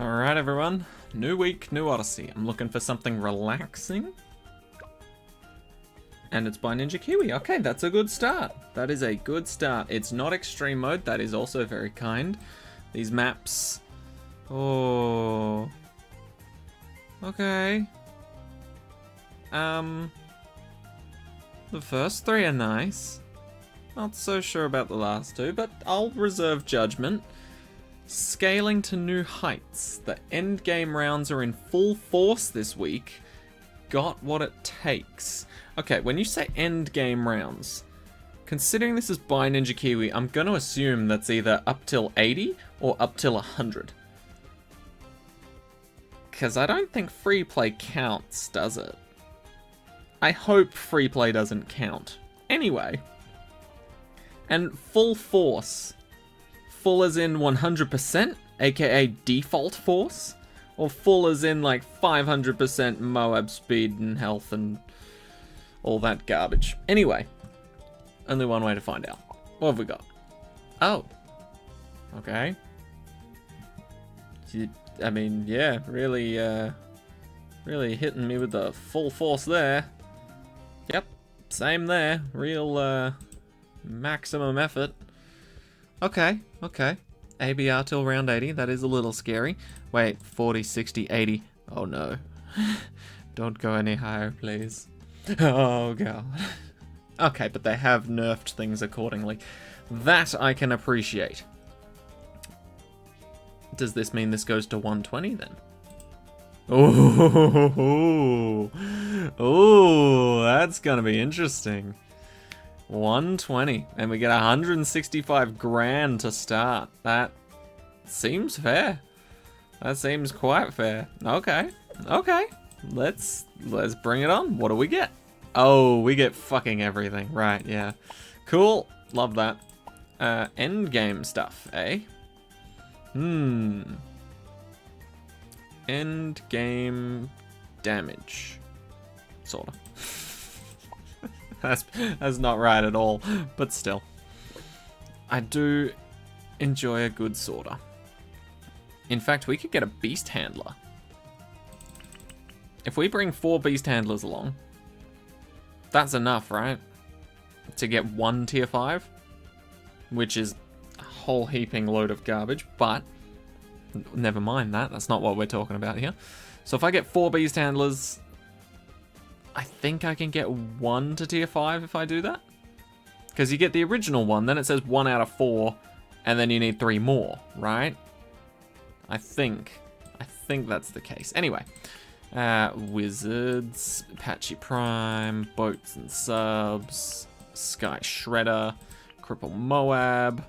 Alright everyone, new week, new Odyssey. I'm looking for something relaxing. And it's by Ninja Kiwi. Okay, that's a good start. That is a good start. It's not extreme mode, that is also very kind. These maps... Oh... Okay. The first three are nice. Not so sure about the last two, but I'll reserve judgment. Scaling to new heights. The endgame rounds are in full force this week. Got what it takes. Okay, when you say endgame rounds, considering this is by Ninja Kiwi, I'm going to assume that's either up till 80 or up till 100. Because I don't think free play counts, does it? I hope free play doesn't count. Anyway. And full force. Full as in 100%, aka default force? Or full as in like 500% Moab speed and health and all that garbage. Anyway, only one way to find out. What have we got? Oh. Okay. I mean, yeah, really hitting me with the full force there. Yep, same there. Real, maximum effort. Okay. ABR till round 80, that is a little scary. Wait, 40, 60, 80. Oh no. Don't go any higher, please. Oh god. Okay, but they have nerfed things accordingly. That I can appreciate. Does this mean this goes to 120 then? Oh, that's gonna be interesting. 120, and we get 165 grand to start. That seems fair. That seems quite fair. Okay. Let's bring it on. What do we get? Oh, we get fucking everything. Right, yeah. Cool. Love that. End game stuff, eh? End game damage. Sorta. That's not right at all, but still. I do enjoy a good sorter. In fact, we could get a beast handler. If we bring 4 beast handlers along, that's enough, right? To get 1 tier 5, which is a whole heaping load of garbage, but never mind that. That's not what we're talking about here. So if I get 4 beast handlers, I think I can get 1 to tier 5 if I do that. Because you get the original one, then it says 1 out of 4, and then you need 3 more, right? I think that's the case. Anyway, Wizards, Apache Prime, Boats and Subs, Sky Shredder, Cripple Moab.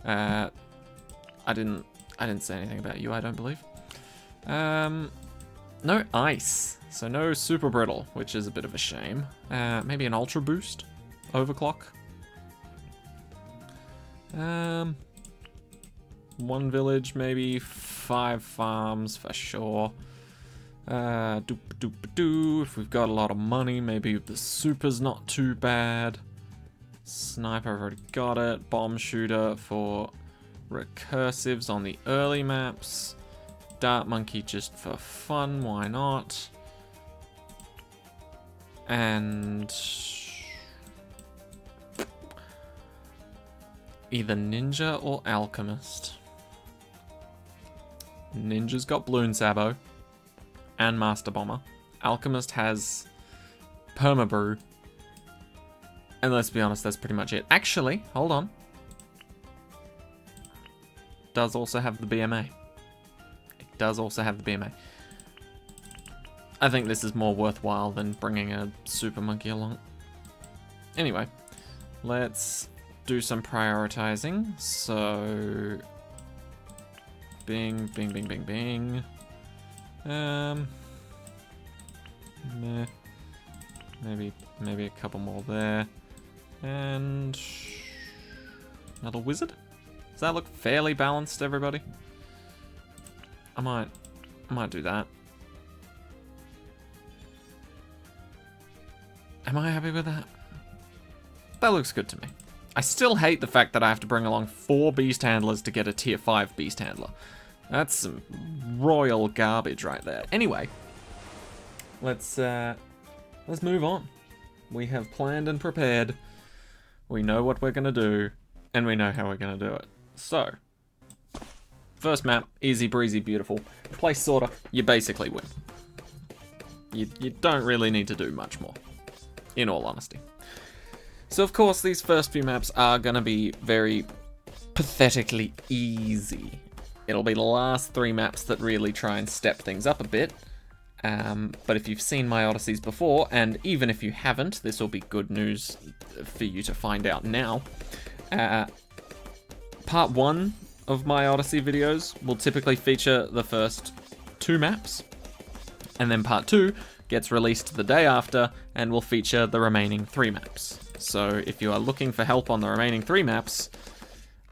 I didn't say anything about you, I don't believe. No ice. So no super brittle, which is a bit of a shame. Maybe an ultra boost, overclock. 1 village, maybe 5 farms for sure. If we've got a lot of money, maybe the super's not too bad. Sniper, I've already got it. Bomb shooter for recursives on the early maps. Dart monkey just for fun, why not? And either ninja or alchemist. Ninja's got Bloon Sabo and Master Bomber. Alchemist has Permabrew. And let's be honest, that's pretty much it. Actually, hold on. Does also have the BMA. It does also have the BMA. I think this is more worthwhile than bringing a super monkey along. Anyway, let's do some prioritizing. So, bing. Maybe a couple more there, and another wizard. Does that look fairly balanced, everybody? I might do that. Am I happy with that? That looks good to me. I still hate the fact that I have to bring along 4 beast handlers to get a tier 5 beast handler. That's some royal garbage right there. Anyway, let's move on. We have planned and prepared. We know what we're gonna do, and we know how we're gonna do it. So, first map, easy breezy, beautiful. Place sorter, you basically win. You don't really need to do much more, in all honesty. So of course, these first few maps are gonna be very pathetically easy. It'll be the last 3 maps that really try and step things up a bit. But if you've seen my Odysseys before, and even if you haven't, this will be good news for you to find out now. Part 1 of my Odyssey videos will typically feature the first 2 maps, and then part 2 gets released the day after and will feature the remaining 3 maps. So if you are looking for help on the remaining 3 maps,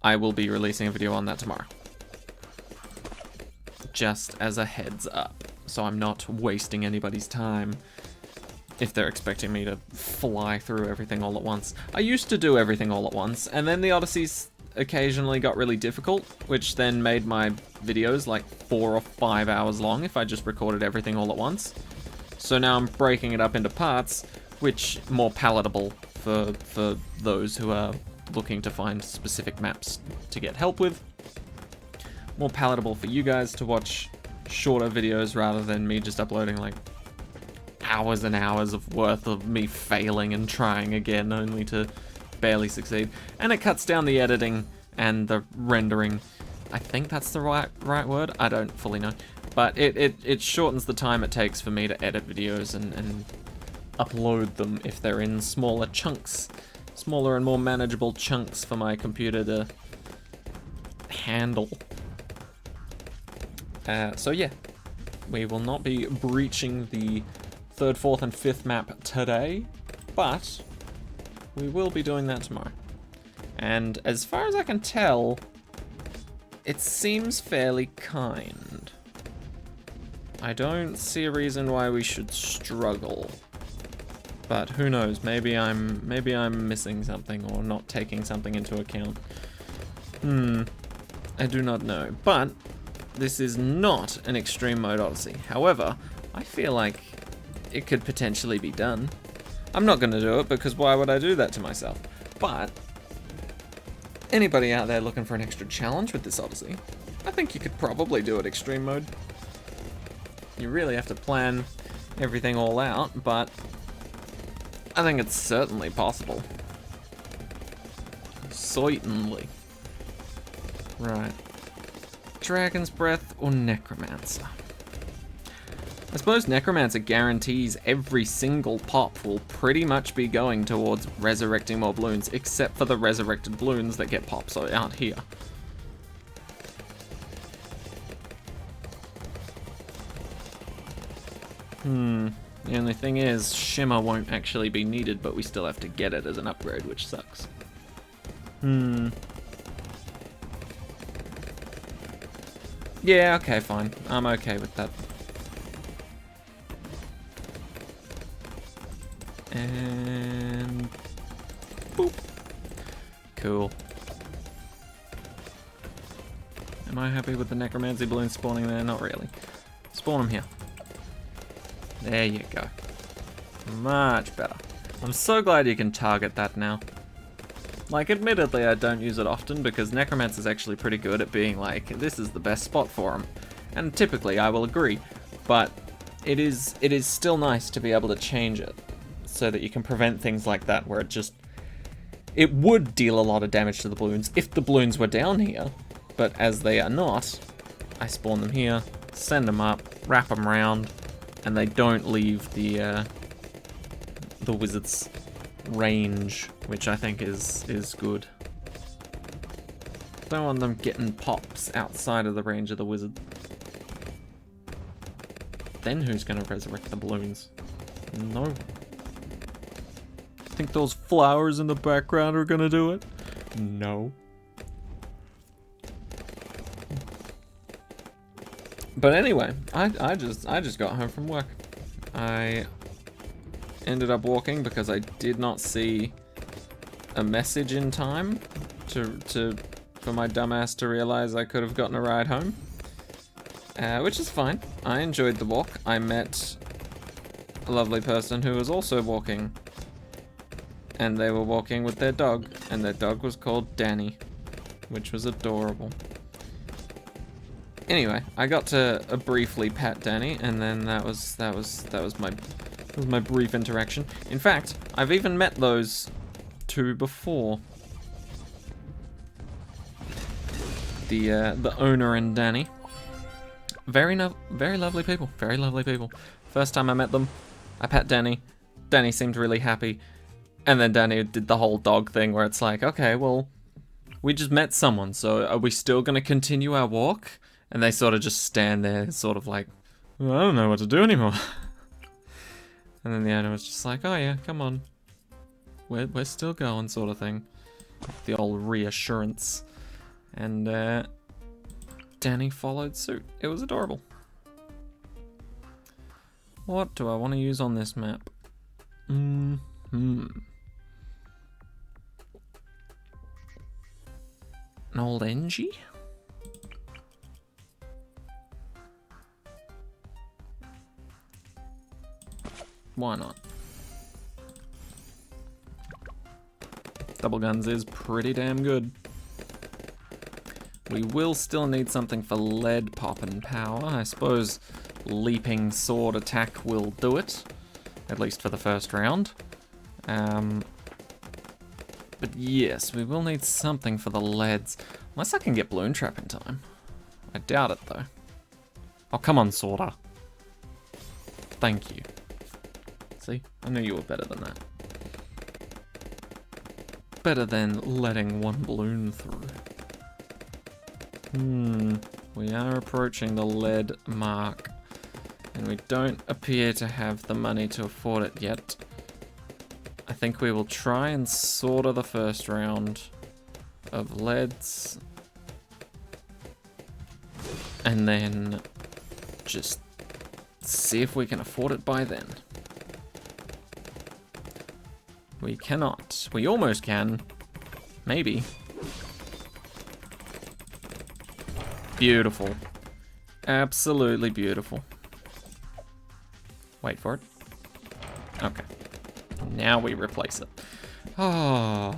I will be releasing a video on that tomorrow. Just as a heads up, so I'm not wasting anybody's time if they're expecting me to fly through everything all at once. I used to do everything all at once, and then the Odysseys occasionally got really difficult, which then made my videos like 4 or 5 hours long if I just recorded everything all at once. So now I'm breaking it up into parts, which more palatable for those who are looking to find specific maps to get help with. More palatable for you guys to watch shorter videos rather than me just uploading like hours and hours of worth of me failing and trying again only to barely succeed. And it cuts down the editing and the rendering. I think that's the right word. I don't fully know. But it shortens the time it takes for me to edit videos and upload them if they're in smaller chunks. Smaller and more manageable chunks for my computer to handle. So yeah, we will not be breaching the 3rd, 4th, and 5th map today, but we will be doing that tomorrow. And as far as I can tell, it seems fairly kind. I don't see a reason why we should struggle. But who knows, maybe I'm missing something or not taking something into account. I do not know. But this is not an extreme mode Odyssey. However, I feel like it could potentially be done. I'm not going to do it because why would I do that to myself? But anybody out there looking for an extra challenge with this Odyssey, I think you could probably do it extreme mode. You really have to plan everything all out, but I think it's certainly possible. Certainly. Right. Dragon's Breath or Necromancer? I suppose Necromancer guarantees every single pop will pretty much be going towards resurrecting more balloons, except for the resurrected balloons that get pops out here. The only thing is, Shimmer won't actually be needed, but we still have to get it as an upgrade, which sucks. Yeah, okay, fine. I'm okay with that. And boop. Cool. Am I happy with the necromancy balloon spawning there? Not really. Spawn them here. There you go. Much better. I'm so glad you can target that now. Like, admittedly, I don't use it often because Necromancer's actually pretty good at being like, this is the best spot for him. And typically, I will agree. But it is still nice to be able to change it so that you can prevent things like that where it would deal a lot of damage to the balloons if the balloons were down here. But as they are not, I spawn them here, send them up, wrap them around, and they don't leave the wizard's range, which I think is good. Don't want them getting pops outside of the range of the wizard. Then who's gonna resurrect the balloons? No. Think those flowers in the background are gonna do it? No. But anyway, I just got home from work. I ended up walking because I did not see a message in time for my dumbass to realize I could have gotten a ride home. which is fine. I enjoyed the walk. I met a lovely person who was also walking, and they were walking with their dog, and their dog was called Danny, which was adorable. Anyway, I got to briefly pat Danny, and then that was my brief interaction. In fact, I've even met those two before. The owner and Danny. Very lovely people. Very lovely people. First time I met them, I pat Danny. Danny seemed really happy. And then Danny did the whole dog thing where it's like, okay, well, we just met someone, so are we still going to continue our walk? And they sort of just stand there, sort of like, well, I don't know what to do anymore. And then the owner was just like, oh yeah, come on. We're still going, sort of thing. The old reassurance. And Danny followed suit. It was adorable. What do I want to use on this map? An old NG? Why not? Double guns is pretty damn good. We will still need something for lead pop and power. I suppose leaping sword attack will do it, at least for the first round. But yes, we will need something for the leads. Unless I can get balloon trap in time. I doubt it though. Oh, come on, Sorta. Thank you. See, I knew you were better than that. Better than letting one balloon through. We are approaching the lead mark, and we don't appear to have the money to afford it yet. I think we will try and sort of the first round of leads, and then just see if we can afford it by then. We cannot. We almost can. Maybe. Beautiful. Absolutely beautiful. Wait for it. Okay. Now we replace it. Oh,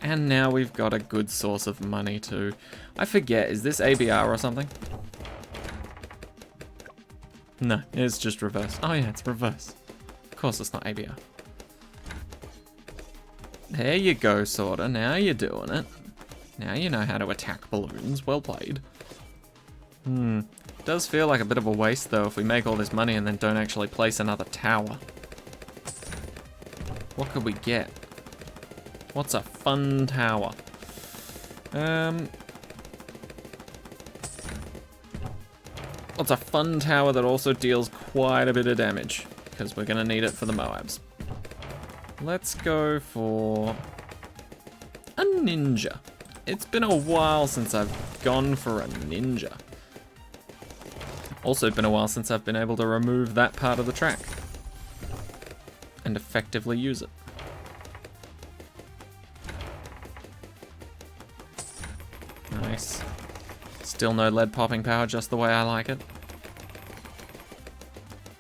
and now we've got a good source of money too. I forget, is this ABR or something? No, it's just reverse. Oh yeah, it's reverse. Of course it's not ABR. There you go, sorta. Now you're doing it. Now you know how to attack balloons. Well played. Does feel like a bit of a waste though if we make all this money and then don't actually place another tower. What could we get? What's a fun tower? What's a fun tower that also deals quite a bit of damage? Because we're gonna need it for the Moabs. Let's go for a ninja. It's been a while since I've gone for a ninja. Also been a while since I've been able to remove that part of the track and effectively use it. Nice. Still no lead popping power, just the way I like it.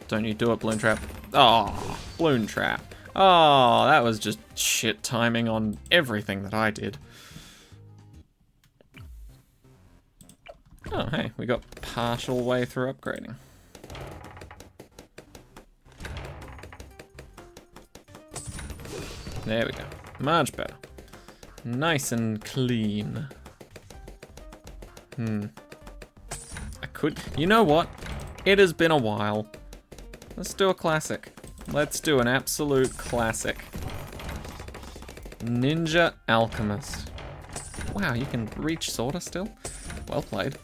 Don't you do it, balloon trap. Oh, balloon trap. Oh, that was just shit timing on everything that I did. Oh, hey, we got partial way through upgrading. There we go. Much better. Nice and clean. I could... You know what? It has been a while. Let's do a classic. Let's do an absolute classic. Ninja Alchemist. Wow, you can reach sorta still? Well played.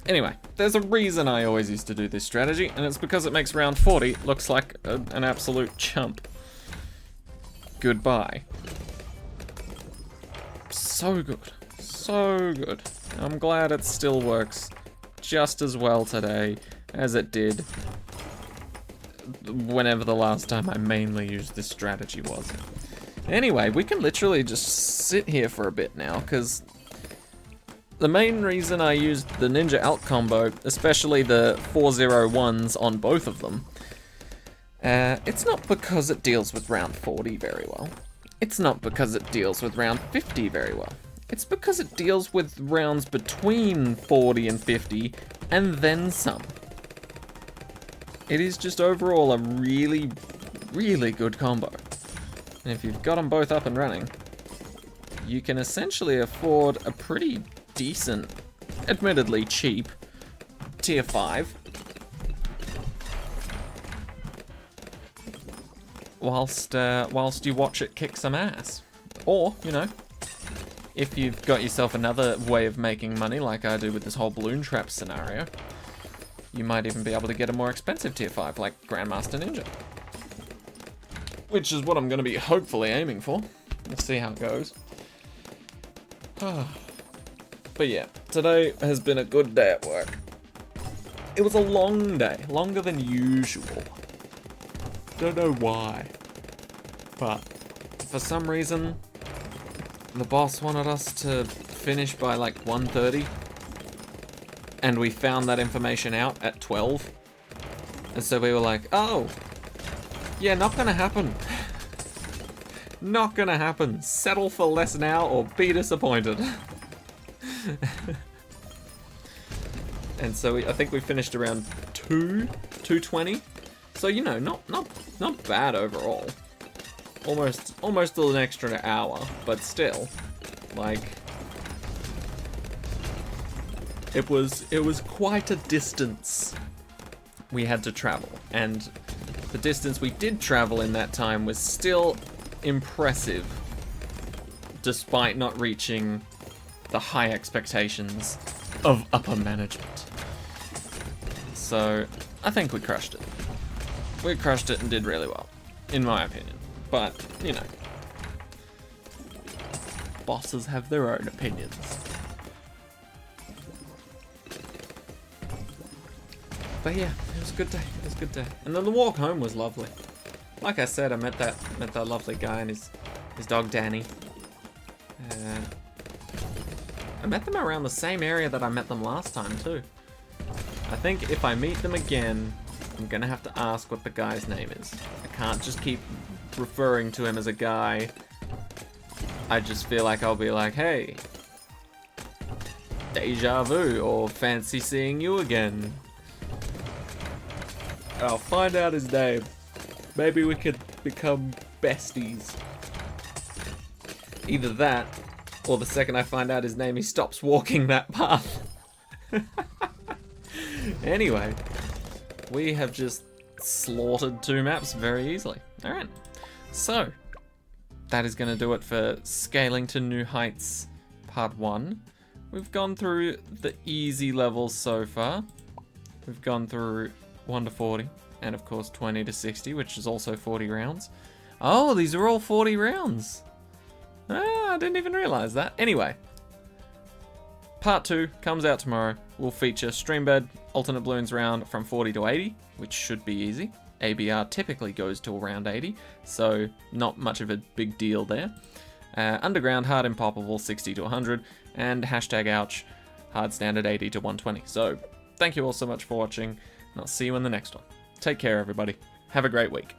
Anyway, there's a reason I always used to do this strategy, and it's because it makes round 40 looks like an absolute chump. Goodbye. So good. So good. I'm glad it still works just as well today as it did whenever the last time I mainly used this strategy was. Anyway, we can literally just sit here for a bit now, because the main reason I used the Ninja Alt combo, especially the 401s on both of them, it's not because it deals with round 40 very well. It's not because it deals with round 50 very well. It's because it deals with rounds between 40 and 50, and then some. It is just overall a really, really good combo. And if you've got them both up and running, you can essentially afford a pretty decent, admittedly cheap, tier 5. Whilst you watch it kick some ass. Or, you know, if you've got yourself another way of making money, like I do with this whole balloon trap scenario, you might even be able to get a more expensive tier 5, like Grandmaster Ninja. Which is what I'm going to be hopefully aiming for. We'll see how it goes. But yeah, today has been a good day at work. It was a long day, longer than usual. Don't know why. But for some reason, the boss wanted us to finish by like 1:30, and we found that information out at 12. And so we were like, oh, yeah, not gonna happen. Not gonna happen. Settle for less now or be disappointed. And so I think we finished around 2:20. So, you know, not bad overall. Almost an extra hour, but still, like, it was quite a distance we had to travel, and the distance we did travel in that time was still impressive, despite not reaching the high expectations of upper management. So, I think we crushed it. We crushed it and did really well, in my opinion. But, you know, bosses have their own opinions. But yeah, it was a good day. It was a good day. And then the walk home was lovely. Like I said, I met that lovely guy and his dog Danny. I met them around the same area that I met them last time too. I think if I meet them again, I'm gonna have to ask what the guy's name is. I can't just keep referring to him as a guy. I just feel like I'll be like, hey, deja vu, or fancy seeing you again. I'll find out his name. Maybe we could become besties. Either that, or the second I find out his name, he stops walking that path. Anyway, we have just slaughtered 2 maps very easily. Alright, so that is going to do it for Scaling to New Heights Part 1. We've gone through the easy levels so far. We've gone through 1 to 40, and of course 20 to 60, which is also 40 rounds. Oh, these are all 40 rounds. Ah, I didn't even realize that. Anyway, Part 2 comes out tomorrow. Will feature Streambed alternate balloons round from 40 to 80, which should be easy. ABR typically goes to around 80, so not much of a big deal there. Underground hard impoppable 60 to 100, and hashtag ouch hard standard 80 to 120. So thank you all so much for watching, and I'll see you in the next one. Take care, everybody. Have a great week.